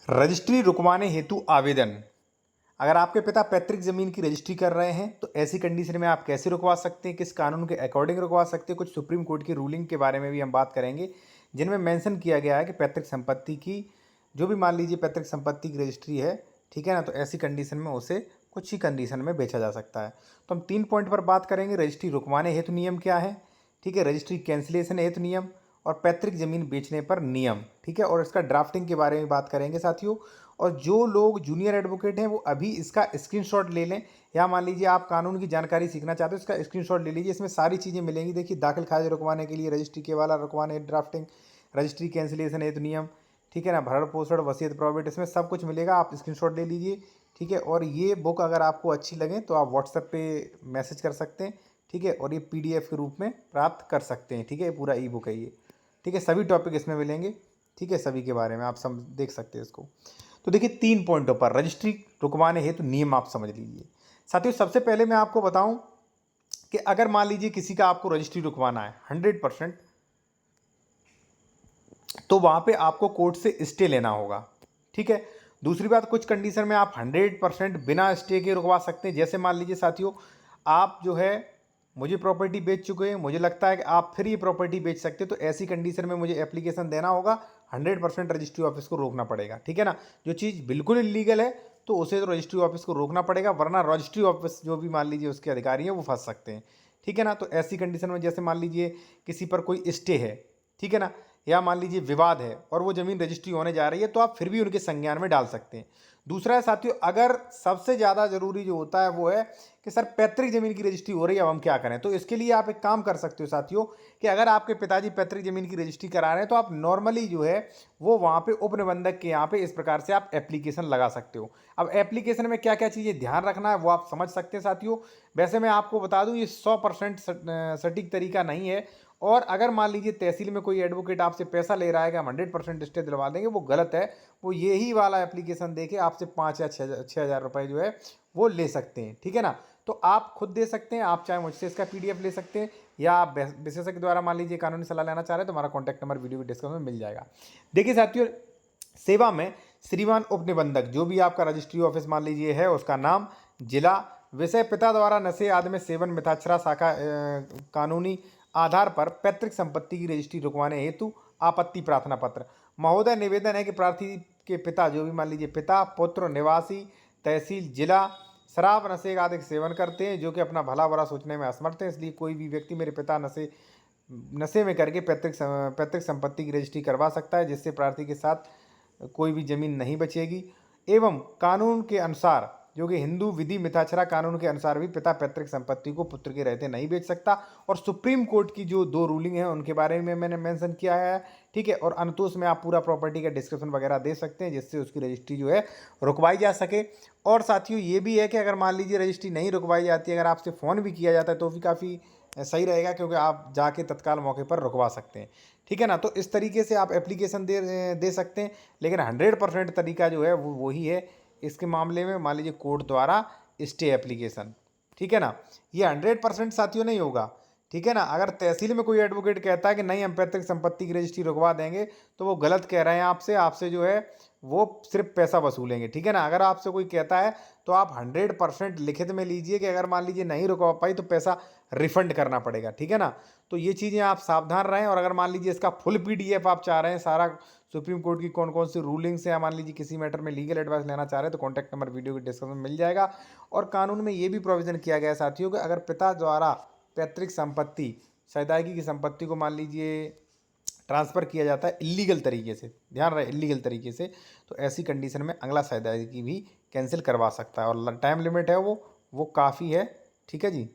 Registry रुकवाने हेतु आवेदन। अगर आपके पिता पैतृक जमीन की रजिस्ट्री कर रहे हैं तो ऐसी कंडीशन में आप कैसे रुकवा सकते हैं, किस कानून के अकॉर्डिंग रुकवा सकते हैं, कुछ सुप्रीम कोर्ट की रूलिंग के बारे में भी हम बात करेंगे, जिनमें मेंशन किया गया है कि पैतृक संपत्ति की जो भी मान लीजिए पैतृक संपत्ति की रजिस्ट्री है, ठीक है ना, तो ऐसी कंडीशन में उसे कुछ ही कंडीशन में बेचा जा सकता है। तो हम 3 पॉइंट पर बात करेंगे। रजिस्ट्री रुकवाने हेतु नियम क्या है, ठीक है, रजिस्ट्री कैंसिलेशन हेतु नियम और पैतृक जमीन बेचने पर नियम, ठीक है, और इसका ड्राफ्टिंग के बारे में बात करेंगे साथियों। और जो लोग जूनियर एडवोकेट हैं वो अभी इसका स्क्रीनशॉट ले लें, या मान लीजिए आप कानून की जानकारी सीखना चाहते हो इसका स्क्रीनशॉट ले लीजिए। इसमें सारी चीज़ें मिलेंगी। देखिए, दाखिल खारिज रुकवाने के लिए रजिस्ट्री के वाला रुकवाने ड्राफ्टिंग, रजिस्ट्री कैंसिलेशन हेतु नियम, ठीक है ना, भरण पोषण वसीयत प्रॉविडेंट, इसमें सब कुछ मिलेगा। आप स्क्रीनशॉट ले लीजिए, ठीक है। और ये बुक अगर आपको अच्छी लगे तो आप व्हाट्सएप पे मैसेज कर सकते हैं, ठीक है, और ये PDF के रूप में प्राप्त कर सकते हैं, ठीक है। पूरा ई बुक है ये, ठीक है। सभी टॉपिक इसमें मिलेंगे, ठीक है, सभी के बारे में आप देख सकते हैं इसको। तो देखिए 3 पॉइंटों पर रजिस्ट्री रुकवाने हेतु नियम आप समझ लीजिए साथियों। सबसे पहले मैं आपको बताऊं कि अगर मान लीजिए किसी का आपको रजिस्ट्री रुकवाना है 100%, तो वहां पे आपको कोर्ट से स्टे लेना होगा, ठीक है। दूसरी बात, कुछ कंडीशन में आप 100% बिना स्टे के रुकवा सकते हैं। जैसे मान लीजिए साथियों, आप जो है मुझे प्रॉपर्टी बेच चुके हैं, मुझे लगता है कि आप फिर ये प्रॉपर्टी बेच सकते हैं, तो ऐसी कंडीशन में मुझे एप्लीकेशन देना होगा, 100% रजिस्ट्री ऑफिस को रोकना पड़ेगा, ठीक है ना। जो चीज़ बिल्कुल इलीगल है तो उसे तो रजिस्ट्री ऑफिस को रोकना पड़ेगा, वरना रजिस्ट्री ऑफिस जो भी मान लीजिए उसके अधिकारी हैं वो फंस सकते हैं, ठीक है ना। तो ऐसी कंडीशन में जैसे मान लीजिए किसी पर कोई स्टे है, ठीक है ना, या मान लीजिए विवाद है और वो ज़मीन रजिस्ट्री होने जा रही है, तो आप फिर भी उनके संज्ञान में डाल सकते हैं। दूसरा है साथियों, अगर सबसे ज़्यादा ज़रूरी जो होता है वो है कि सर पैतृक ज़मीन की रजिस्ट्री हो रही है, अब हम क्या करें। तो इसके लिए आप एक काम कर सकते हो साथियों कि अगर आपके पिताजी पैतृक ज़मीन की रजिस्ट्री करा रहे हैं तो आप नॉर्मली जो है वो वहाँ पे उपनिबंधक के यहाँ पे इस प्रकार से आप एप्लीकेशन लगा सकते हो। अब एप्लीकेशन में क्या क्या चीज़ें ध्यान रखना है वो आप समझ सकते हैं साथियों। वैसे मैं आपको बता दूँ, ये 100% सटीक तरीका नहीं है। और अगर मान लीजिए तहसील में कोई एडवोकेट आपसे पैसा ले रहा है कि हम 100% स्टे दिलवा देंगे, वो गलत है। वो यही वाला एप्लीकेशन दे के आपसे 5 या 6,000 रुपये जो है वो ले सकते हैं, ठीक है ना। तो आप खुद दे सकते हैं, आप चाहे मुझसे इसका PDF ले सकते हैं, या आप विशेषज्ञ द्वारा मान लीजिए कानूनी सलाह लेना चाह रहे हैं तो हमारा कॉन्टैक्ट नंबर वीडियो के डिस्क्रिप्शन में मिल जाएगा। देखिए साथियों, सेवा में श्रीमान उपनिबंधक, जो भी आपका रजिस्ट्री ऑफिस मान लीजिए है, उसका नाम, जिला, विषय, पिता द्वारा नशे आदि में सेवन, मिथाक्षरा शाखा, कानूनी आधार पर पैतृक संपत्ति की रजिस्ट्री रुकवाने हेतु आपत्ति प्रार्थना पत्र। महोदय, निवेदन है कि प्रार्थी के पिता, जो भी मान लीजिए पिता, पुत्र, निवासी, तहसील, जिला, शराब, नशे आदि सेवन करते हैं, जो कि अपना भला बुरा सोचने में असमर्थ हैं। इसलिए कोई भी व्यक्ति मेरे पिता नशे में करके पैतृक संपत्ति की रजिस्ट्री करवा सकता है, जिससे प्रार्थी के साथ कोई भी जमीन नहीं बचेगी। एवं कानून के अनुसार, जो कि हिंदू विधि मिथाक्षरा कानून के अनुसार भी पिता पैतृक संपत्ति को पुत्र के रहते नहीं बेच सकता। और सुप्रीम कोर्ट की जो 2 रूलिंग है उनके बारे में मैंने मेंशन किया है, ठीक है। और अनुतोष में आप पूरा प्रॉपर्टी का डिस्क्रिप्शन वगैरह दे सकते हैं, जिससे उसकी रजिस्ट्री जो है रुकवाई जा सके। और साथियों ये भी है कि अगर मान लीजिए रजिस्ट्री नहीं रुकवाई जाती, अगर आपसे फ़ोन भी किया जाता है तो भी काफ़ी सही रहेगा, क्योंकि आप जाके तत्काल मौके पर रुकवा सकते हैं, ठीक है ना। तो इस तरीके से आप एप्लीकेशन दे सकते हैं, लेकिन 100% तरीका जो है वो वही है इसके मामले में। मान लीजिए कोर्ट द्वारा स्टे एप्लीकेशन, ठीक है ना, ये 100% साथियों नहीं होगा, ठीक है ना। अगर तहसील में कोई एडवोकेट कहता है कि नहीं हम पैतृक संपत्ति की रजिस्ट्री रुकवा देंगे, तो वो गलत कह रहे हैं। आपसे जो है वो सिर्फ पैसा वसूलेंगे, ठीक है ना। अगर आपसे कोई कहता है तो आप 100% लिखित में लीजिए कि अगर मान लीजिए नहीं रुकवा पाई तो पैसा रिफंड करना पड़ेगा, ठीक है ना। तो ये चीज़ें आप सावधान रहें। और अगर मान लीजिए इसका फुल PDF आप चाह रहे हैं, सारा सुप्रीम कोर्ट की कौन कौन सी रूलिंग्स हैं, या मान लीजिए किसी मैटर में लीगल एडवाइस लेना चाह रहे हैं, तो कॉन्टैक्ट नंबर वीडियो के डिस्क्रिप्शन में मिल जाएगा। और कानून में ये भी प्रोविज़न किया गया है साथियों कि अगर पिता द्वारा पैतृक संपत्ति, सैदायगी की संपत्ति को मान लीजिए ट्रांसफ़र किया जाता है इलीगल तरीके से, ध्यान रहे इलीगल तरीके से, तो ऐसी कंडीशन में अगला सैदायगी भी कैंसिल करवा सकता है। और टाइम लिमिट है वो काफ़ी है, ठीक है जी।